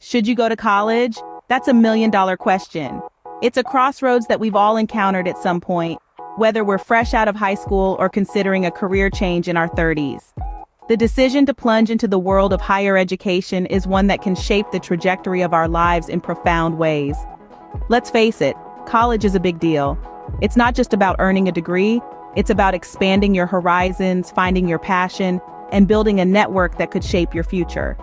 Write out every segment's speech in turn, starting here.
Should you go to college? That's $1 million question. It's a crossroads that we've all encountered at some point, whether we're fresh out of high school or considering a career change in our 30s. The decision to plunge into the world of higher education is one that can shape the trajectory of our lives in profound ways. Let's face it, college is a big deal. It's not just about earning a degree, it's about expanding your horizons, finding your passion, and building a network that could shape your future.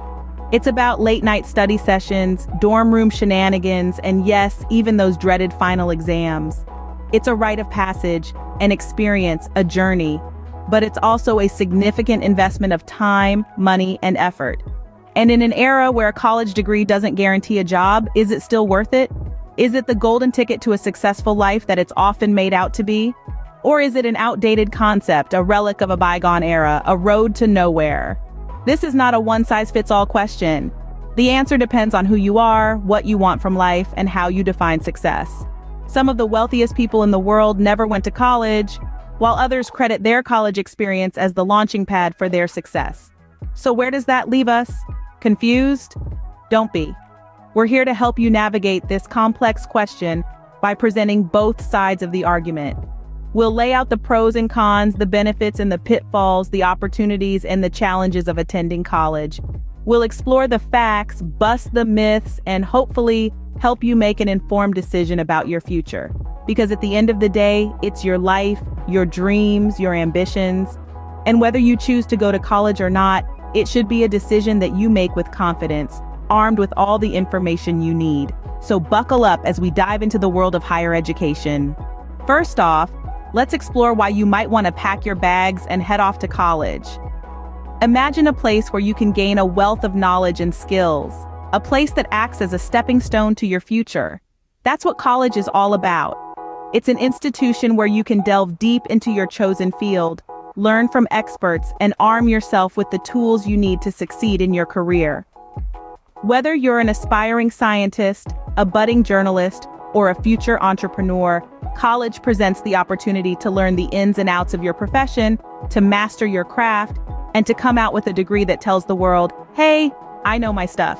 It's about late-night study sessions, dorm room shenanigans, and yes, even those dreaded final exams. It's a rite of passage, an experience, a journey, but it's also a significant investment of time, money, and effort. And in an era where a college degree doesn't guarantee a job, is it still worth it? Is it the golden ticket to a successful life that it's often made out to be? Or is it an outdated concept, a relic of a bygone era, a road to nowhere? This is not a one-size-fits-all question. The answer depends on who you are, what you want from life, and how you define success. Some of the wealthiest people in the world never went to college, while others credit their college experience as the launching pad for their success. So where does that leave us? Confused? Don't be. We're here to help you navigate this complex question by presenting both sides of the argument. We'll lay out the pros and cons, the benefits and the pitfalls, the opportunities and the challenges of attending college. We'll explore the facts, bust the myths, and hopefully help you make an informed decision about your future. Because at the end of the day, it's your life, your dreams, your ambitions. And whether you choose to go to college or not, it should be a decision that you make with confidence, armed with all the information you need. So buckle up as we dive into the world of higher education. First off, let's explore why you might want to pack your bags and head off to college. Imagine a place where you can gain a wealth of knowledge and skills, a place that acts as a stepping stone to your future. That's what college is all about. It's an institution where you can delve deep into your chosen field, learn from experts, and arm yourself with the tools you need to succeed in your career. Whether you're an aspiring scientist, a budding journalist, or a future entrepreneur, college presents the opportunity to learn the ins and outs of your profession, to master your craft, and to come out with a degree that tells the world, hey, I know my stuff.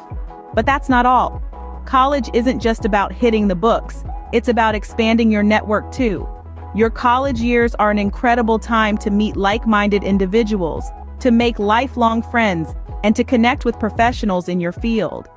But that's not all. College isn't just about hitting the books. It's about expanding your network too. Your college years are an incredible time to meet like-minded individuals, to make lifelong friends, and to connect with professionals in your field.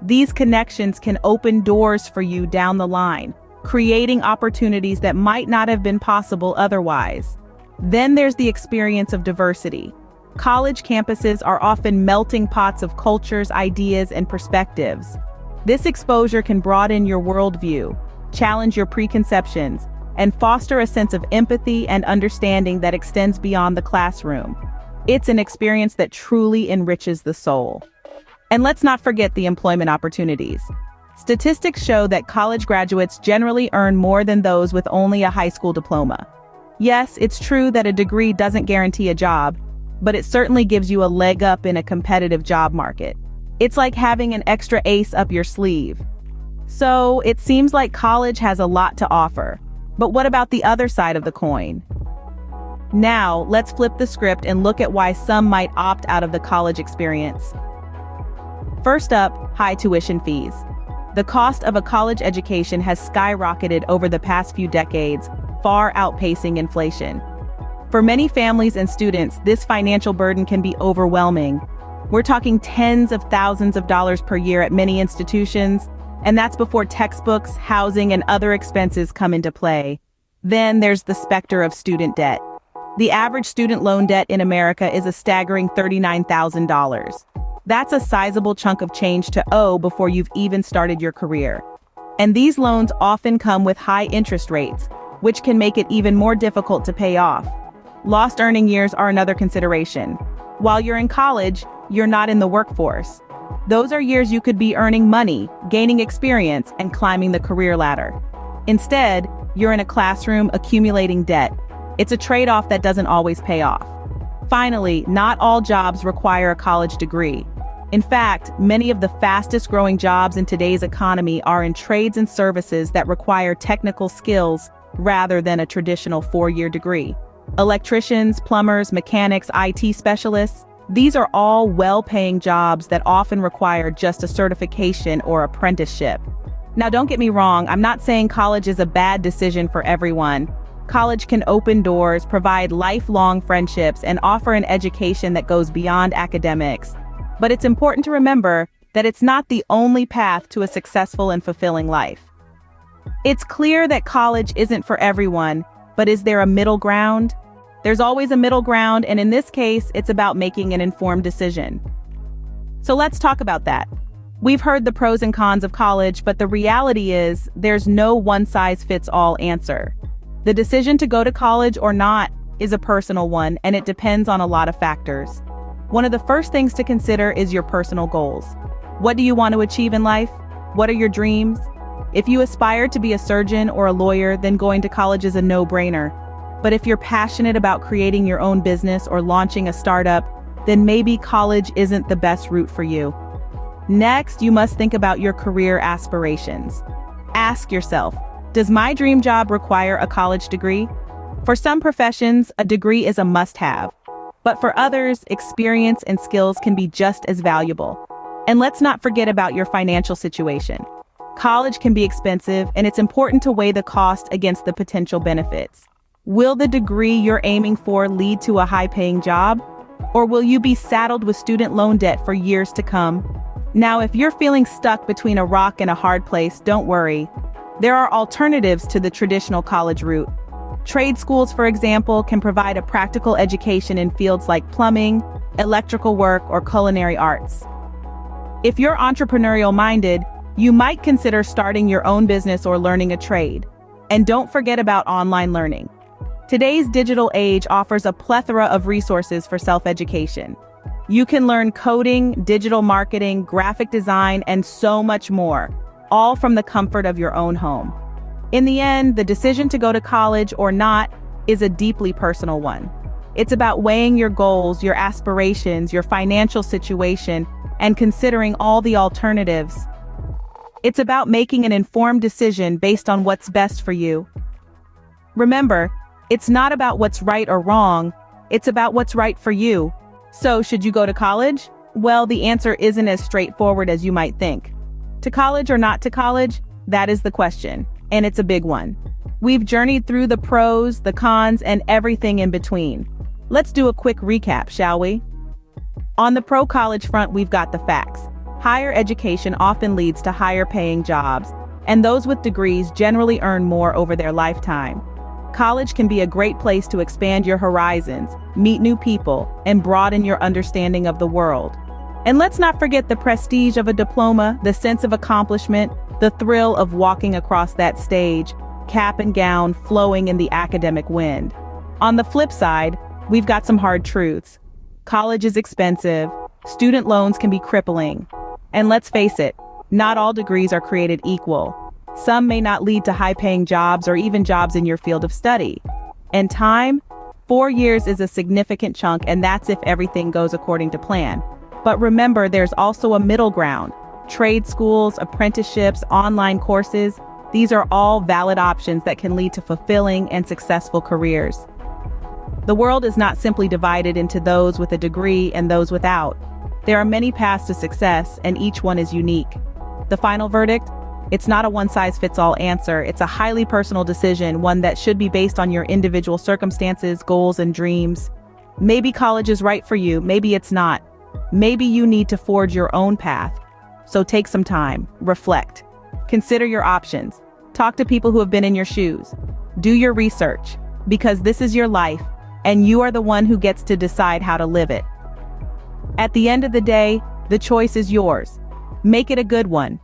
These connections can open doors for you down the line, creating opportunities that might not have been possible otherwise. Then there's the experience of diversity. College campuses are often melting pots of cultures, ideas, and perspectives. This exposure can broaden your worldview, challenge your preconceptions, and foster a sense of empathy and understanding that extends beyond the classroom. It's an experience that truly enriches the soul. And let's not forget the employment opportunities. Statistics show that college graduates generally earn more than those with only a high school diploma. Yes, it's true that a degree doesn't guarantee a job, but it certainly gives you a leg up in a competitive job market. It's like having an extra ace up your sleeve. So it seems like college has a lot to offer. But what about the other side of the coin? Now, let's flip the script and look at why some might opt out of the college experience. First up, high tuition fees. The cost of a college education has skyrocketed over the past few decades, far outpacing inflation. For many families and students, this financial burden can be overwhelming. We're talking tens of thousands of dollars per year at many institutions, and that's before textbooks, housing, and other expenses come into play. Then there's the specter of student debt. The average student loan debt in America is a staggering $39,000. That's a sizable chunk of change to owe before you've even started your career. And these loans often come with high interest rates, which can make it even more difficult to pay off. Lost earning years are another consideration. While you're in college, you're not in the workforce. Those are years you could be earning money, gaining experience, and climbing the career ladder. Instead, you're in a classroom accumulating debt. It's a trade-off that doesn't always pay off. Finally, not all jobs require a college degree. In fact, many of the fastest growing jobs in today's economy are in trades and services that require technical skills rather than a traditional 4-year degree. Electricians, plumbers, mechanics, IT specialists, These are all well-paying jobs that often require just a certification or apprenticeship. Now, don't get me wrong, I'm not saying college is a bad decision for everyone. College can open doors, provide lifelong friendships, and offer an education that goes beyond academics. But it's important to remember that it's not the only path to a successful and fulfilling life. It's clear that college isn't for everyone, but is there a middle ground? There's always a middle ground, and in this case, it's about making an informed decision. So let's talk about that. We've heard the pros and cons of college, but the reality is there's no one-size-fits-all answer. The decision to go to college or not is a personal one, and it depends on a lot of factors. One of the first things to consider is your personal goals. What do you want to achieve in life? What are your dreams? If you aspire to be a surgeon or a lawyer, then going to college is a no-brainer. But if you're passionate about creating your own business or launching a startup, then maybe college isn't the best route for you. Next, you must think about your career aspirations. Ask yourself, does my dream job require a college degree? For some professions, a degree is a must-have. But for others, experience and skills can be just as valuable. And let's not forget about your financial situation. College can be expensive, and it's important to weigh the cost against the potential benefits. Will the degree you're aiming for lead to a high-paying job? Or will you be saddled with student loan debt for years to come? Now, if you're feeling stuck between a rock and a hard place, don't worry. There are alternatives to the traditional college route. Trade schools, for example, can provide a practical education in fields like plumbing, electrical work, or culinary arts. If you're entrepreneurial-minded, you might consider starting your own business or learning a trade. And don't forget about online learning. Today's digital age offers a plethora of resources for self-education. You can learn coding, digital marketing, graphic design, and so much more, all from the comfort of your own home. In the end, the decision to go to college or not is a deeply personal one. It's about weighing your goals, your aspirations, your financial situation, and considering all the alternatives. It's about making an informed decision based on what's best for you. Remember, it's not about what's right or wrong, it's about what's right for you. So, should you go to college? Well, the answer isn't as straightforward as you might think. To college or not to college? That is the question, and it's a big one. We've journeyed through the pros, the cons, and everything in between. Let's do a quick recap, shall we? On the pro-college front, we've got the facts. Higher education often leads to higher-paying jobs, and those with degrees generally earn more over their lifetime. College can be a great place to expand your horizons, meet new people, and broaden your understanding of the world. And let's not forget the prestige of a diploma, the sense of accomplishment, the thrill of walking across that stage, cap and gown flowing in the academic wind. On the flip side, we've got some hard truths. College is expensive, student loans can be crippling. And let's face it, not all degrees are created equal. Some may not lead to high-paying jobs or even jobs in your field of study. And time? 4 years is a significant chunk, and that's if everything goes according to plan. But remember, there's also a middle ground. Trade schools, apprenticeships, online courses, these are all valid options that can lead to fulfilling and successful careers. The world is not simply divided into those with a degree and those without. There are many paths to success, and each one is unique. The final verdict? It's not a one-size-fits-all answer. It's a highly personal decision, one that should be based on your individual circumstances, goals, and dreams. Maybe college is right for you, maybe it's not. Maybe you need to forge your own path. So take some time, reflect. Consider your options. Talk to people who have been in your shoes. Do your research, because this is your life, and you are the one who gets to decide how to live it. At the end of the day, the choice is yours. Make it a good one.